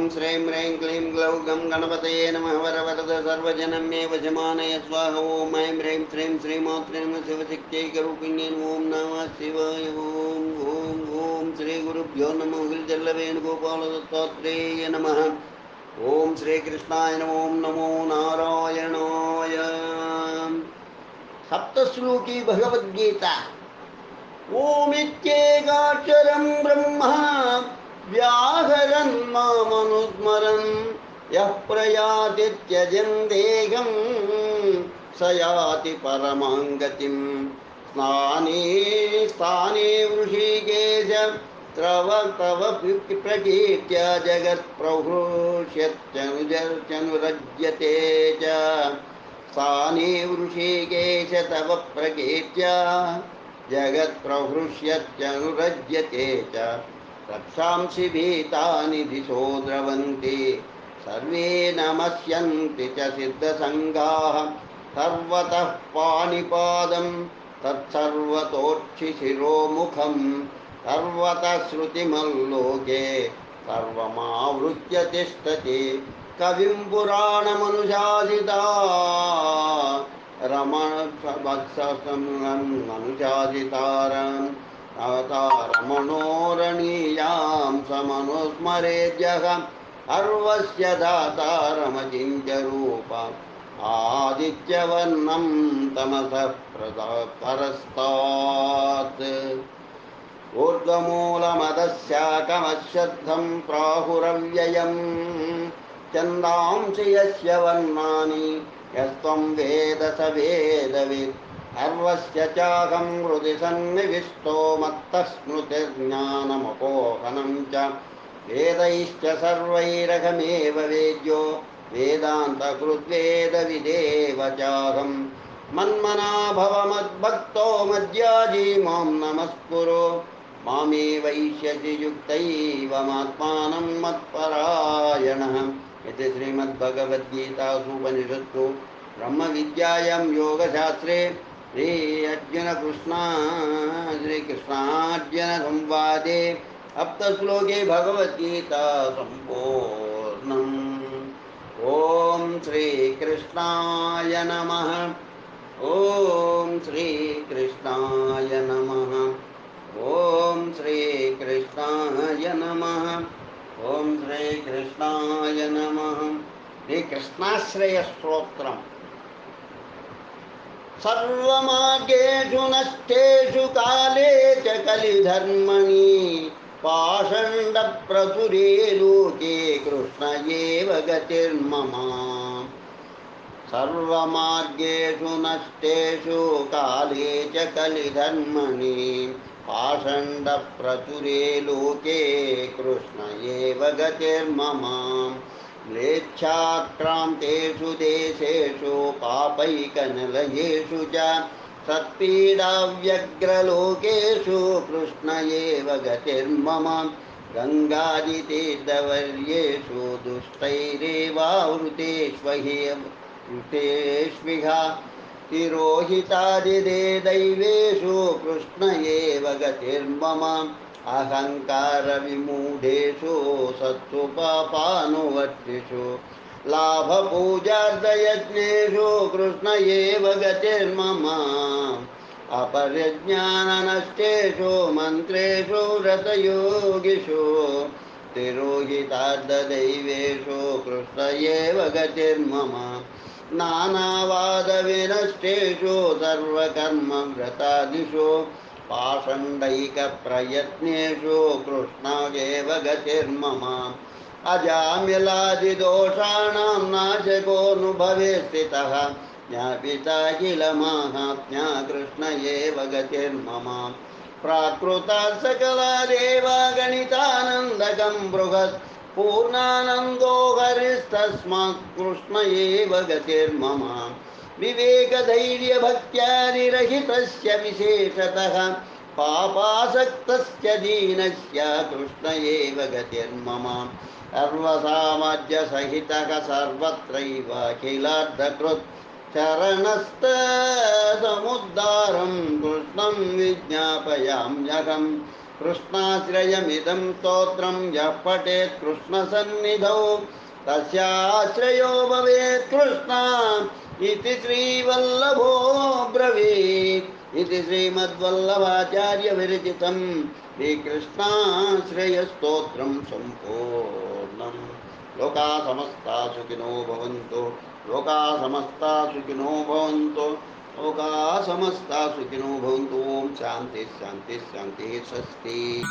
ॐ श्रीं ह्रीं क्लीं ग्लौं गं गणपतये नमः वरवरद सर्वजनं मे वशमानय स्वाहा ॐ ऐं ह्रीं श्रीं श्रीमात्रे नमः शिवशक्त्यैकरूपिण्ये ॐ नमः शिवाय ॐ श्रीगुरुभ्यो नमः गिरिजल्लवेणुगोपालदत्तात्रेय नमः ॐ श्रीकृष्णाय नमो नारायणाय सप्तश्लोकी भगवद्गीता ओमित्येकाक्षरं ब्रह्म व्याहरन् मामनुस्मरन् यः प्रयाति त्यजन् देहं स याति परमां गतिं स्नाने स्थाने वृषिकेश तव प्रकीर्त्या जगत्प्रहृष्यत्यनुरज्यते च स्थाने वृषिकेश तव प्रकीर्त्या जगत्प्रहृष्यत्यनुरज्यते च रक्षांसि भीतानि दिशो द्रवन्ति सर्वे नमस्यन्ति च सिद्धसङ्घाः सर्वतः पाणिपादं तत्सर्वतोक्षिशिरोमुखं सर्वतः श्रुतिमल्लोके सर्वमावृत्य तिष्ठति कविं पुराणमनुशासिता रमणवत्समनुशासितारम् अवतारमनोरणीयां समनुस्मरेद्यः अर्वस्य दातारमचिन्त्यरूप आदित्यवर्णं तमसः परस्तात् ऊर्ध्वमूलमदस्याकमश्रद्धं प्राहुरव्ययम् छन्दांसि यस्य वर्णानि यस्त्वं वेद स वेदवित् सर्वस्य चाहं हृदि सन्निविष्टो मत्तः स्मृतिर्ज्ञानमपोहनं च वेदैश्च सर्वैरहमेव वेद्यो वेदान्तकृद्वेदविदेव चाहं मन्मना भव मद्भक्तो मद्याजी मां नमस्कुरु मामे वैष्यसि युक्तैवमात्मानं मत्परायणः इति श्रीमद्भगवद्गीतासूपनिषत्सु ब्रह्मविद्यायां योगशास्त्रे श्रीकृष्णार्जुनसंवादे सप्तश्लोके भगवद्गीता सम्पूर्णम् ॐ श्रीकृष्णाय नमः ॐ श्रीकृष्णाय नमः ॐ श्रीकृष्णाय नमः ॐ श्रीकृष्णाय नमः श्रीकृष्णाश्रयस्तोत्रम् सर्वमार्गेषु नष्टेषु काले च कलिधर्मणि पाषण्डप्रचुरे लोके कृष्ण एव गतिर्मम सर्वमार्गेषु नष्टेषु काले च कलिधर्मणि पाषण्डप्रचुरे लोके कृष्ण एव गतिर्मम म्लेच्छाक्रान्तेषु देशेषु पापैकनिलयेषु च सत्पीडाव्यग्रलोकेषु कृष्ण एव गतिर्मम गङ्गादितीर्थवर्येषु दुष्टैरेवावृतेष्विह तिरोहितादिदेदैवेषु कृष्ण एव गतिर्मम अहङ्कारविमूढेषु सत्सु पापानुवर्तिषु लाभपूजार्धयज्ञेषु कृष्ण एव गतिर्मम अपरिज्ञाननष्टेषु मन्त्रेषु व्रतयोगिषु तिरोहितार्धदैवेषु कृष्ण एव गतिर्मम नानावादविनष्टेषु सर्वकर्मव्रतादिषु पाषण्डैकप्रयत्नेषु कृष्ण एव गतिर्मम अजामिलादिदोषाणां नाशकोऽनुभवे स्थितः ज्ञापिता किल माहात्म्या कृष्ण एव गतिर्मम प्राकृता सकला देवा गणितानन्दकं बृहत् पूर्णानन्दो हरिस्तस्मात् कृष्ण एव गतिर्मम विवेकधैर्यभक्त्यादिरहितस्य विशेषतः पापासक्तस्य दीनस्य कृष्ण एव गतिर्मम सर्वसामर्थ्यसहितः सर्वत्रैवाखिलार्धकृत् चरणस्थसमुद्धारं कृष्णं विज्ञापयाम्यहं कृष्णाश्रयमिदं स्तोत्रं यः पठेत् कृष्णसन्निधौ तस्याश्रयो भवेत् कृष्णा इति श्रीवल्लभो ब्रवीत् इति श्रीमद्वल्लभाचार्यविरचितं श्रीकृष्णाश्रयस्तोत्रं सम्पूर्णम्। लोका समस्ता सुखिनो भवन्तु, लोका समस्ता सुखिनो भवन्तु, लोका समस्ता सुखिनो भवन्तु। ओम शांति शांति शांति। स्वस्ति।